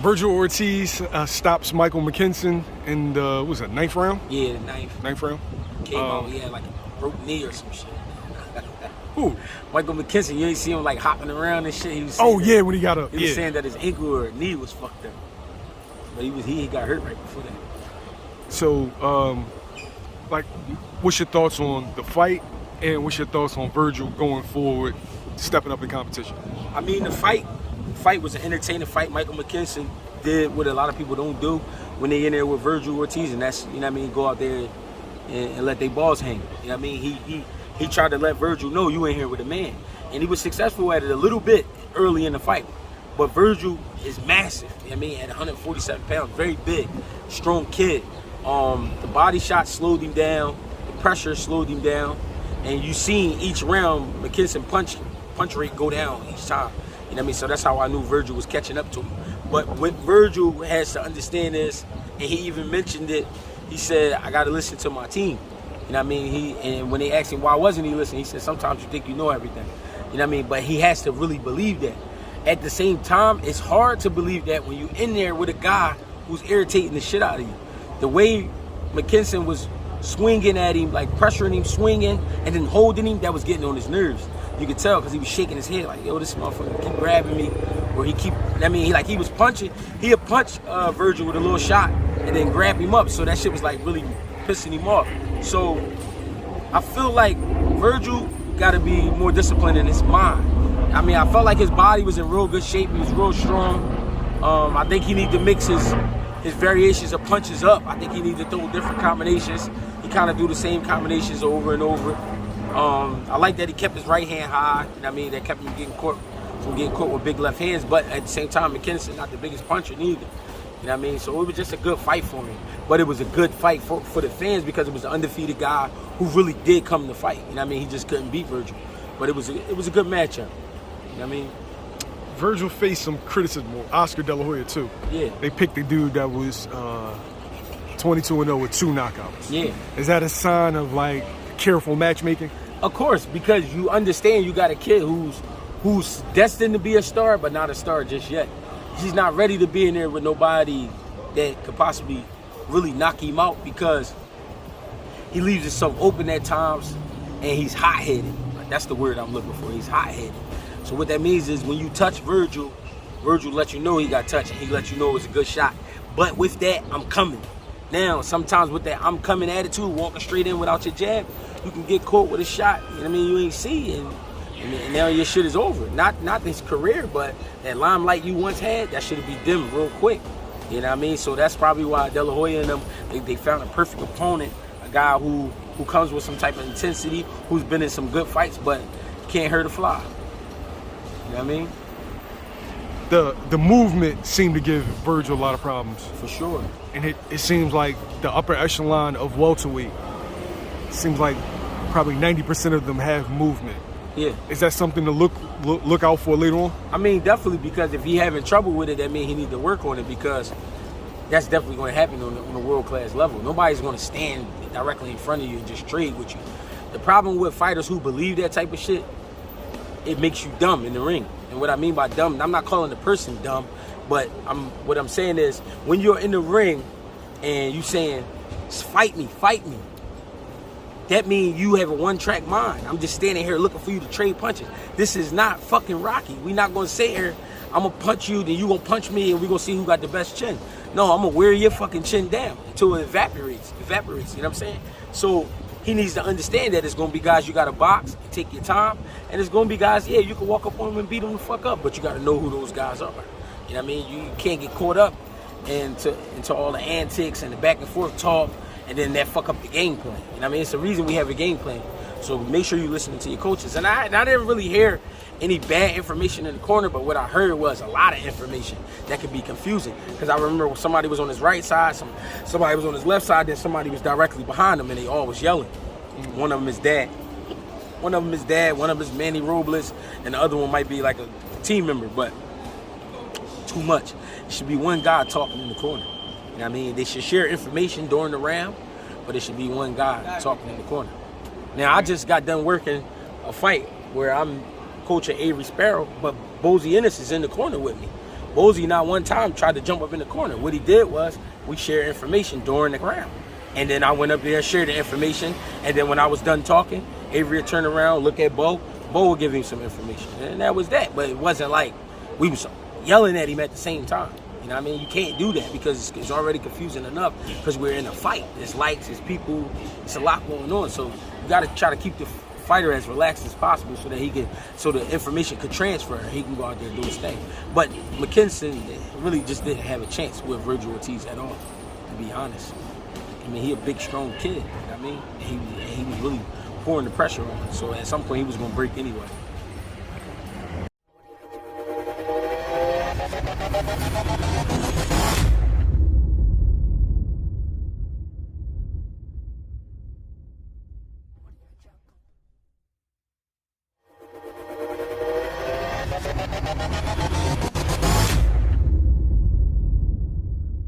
Vergil Ortiz stops Michael Mckinson in the, what was it, 9th round? Yeah, the ninth. 9th round? Came out, he had like a broke knee or some shit. Who? Michael Mckinson, you ain't see him like hopping around and shit. He was Oh, that, yeah, when he got up. He was saying that his ankle or knee was fucked up. But he got hurt right before that. So, like, what's your thoughts on the fight, and what's your thoughts on Vergil going forward, stepping up in competition? I mean, the fight was an entertaining fight. Michael Mckinson did what a lot of people don't do when they in there with Vergil Ortiz, and that's, you know what I mean, go out there and let their balls hang. You know what I mean? He tried to let Vergil know you ain't here with a man. And he was successful at it a little bit early in the fight. But Vergil is massive. You know what I mean? At 147 pounds, very big, strong kid. The body shot slowed him down, the pressure slowed him down, and you seen each round McKinson punch rate go down each time. You know what I mean? So that's how I knew Vergil was catching up to him. But what Vergil has to understand is, and he even mentioned it, he said, I got to listen to my team. You know what I mean? And when they asked him why wasn't he listening, he said, sometimes you think you know everything. You know what I mean? But he has to really believe that. At the same time, it's hard to believe that when you're in there with a guy who's irritating the shit out of you. The way McKinson was swinging at him, like pressuring him, swinging, and then holding him, that was getting on his nerves. You could tell because he was shaking his head like, yo, this motherfucker keep grabbing me. Or he was punching. He'd punch Vergil with a little shot and then grab him up. So that shit was like really pissing him off. So I feel like Vergil got to be more disciplined in his mind. I mean, I felt like his body was in real good shape. He was real strong. I think he need to mix his variations of punches up. I think he needs to throw different combinations. He kind of do the same combinations over and over. I like that he kept his right hand high. You know what I mean? That kept him from getting caught with big left hands. But at the same time, McKinson not the biggest puncher neither. You know what I mean? So it was just a good fight for him. But it was a good fight for the fans because it was an undefeated guy who really did come to fight. You know what I mean? He just couldn't beat Vergil. But it was a good matchup. You know what I mean? Vergil faced some criticism with Oscar De La Hoya too. Yeah. They picked a dude that was 22-0 with 2 knockouts. Yeah. Is that a sign of like careful matchmaking? Of course, because you understand you got a kid who's destined to be a star, but not a star just yet. He's not ready to be in there with nobody that could possibly really knock him out because he leaves himself open at times and he's hot-headed. That's the word I'm looking for. He's hot-headed. So what that means is when you touch Vergil lets you know he got touched and he lets you know it's a good shot. But with that, I'm coming. Now, sometimes with that I'm coming attitude, walking straight in without your jab, you can get caught with a shot, you know what I mean, you ain't see, and now your shit is over. Not this career, but that limelight you once had, that should be dimmed real quick. You know what I mean? So that's probably why De La Hoya and them, they found a perfect opponent, a guy who comes with some type of intensity, who's been in some good fights, but can't hurt a fly. You know what I mean? The movement seemed to give Vergil a lot of problems. For sure. And it seems like the upper echelon of welterweight, seems like probably 90% of them have movement. Yeah. Is that something to look out for later on? I mean, definitely, because if he having trouble with it, that means he need to work on it, because that's definitely going to happen on a world-class level. Nobody's going to stand directly in front of you and just trade with you. The problem with fighters who believe that type of shit, it makes you dumb in the ring. And what I mean by dumb, I'm not calling the person dumb, but what I'm saying is when you're in the ring and you saying, fight me, that means you have a one-track mind. I'm just standing here looking for you to trade punches. This is not fucking Rocky. We're not going to sit here, I'm going to punch you, then you going to punch me, and we're going to see who got the best chin. No, I'm going to wear your fucking chin down until it evaporates, you know what I'm saying? So he needs to understand that it's going to be guys you got to box and take your time, and it's going to be guys, yeah, you can walk up on them and beat them the fuck up, but you got to know who those guys are. You know what I mean? You can't get caught up into all the antics and the back and forth talk, and then that fuck up the game plan. You know what I mean? It's the reason we have a game plan. So make sure you're listening to your coaches. And I didn't really hear any bad information in the corner, but what I heard was a lot of information that could be confusing. Because I remember somebody was on his right side, somebody was on his left side, then somebody was directly behind him, and they all was yelling. One of them is dad. One of them is Manny Robles, and the other one might be like a team member, but too much. It should be one guy talking in the corner. You know what I mean? They should share information during the round, but it should be one guy talking in the corner. Now, I just got done working a fight where I'm coaching Avery Sparrow, but Bozy Ennis is in the corner with me. Bosey not one time tried to jump up in the corner. What he did was we shared information during the round. And then I went up there and shared the information. And then when I was done talking, Avery would turn around, look at Bo. Bo would give him some information. And that was that. But it wasn't like we was yelling at him at the same time. You know what I mean? You can't do that because it's already confusing enough because we're in a fight. There's lights, there's people, it's a lot going on. So you got to try to keep the fighter as relaxed as possible so that so the information could transfer and he can go out there and do his thing. But McKinson really just didn't have a chance with Vergil Ortiz at all, to be honest. I mean, he a big, strong kid, you know what I mean? And he was really pouring the pressure on him. So at some point, he was going to break anyway.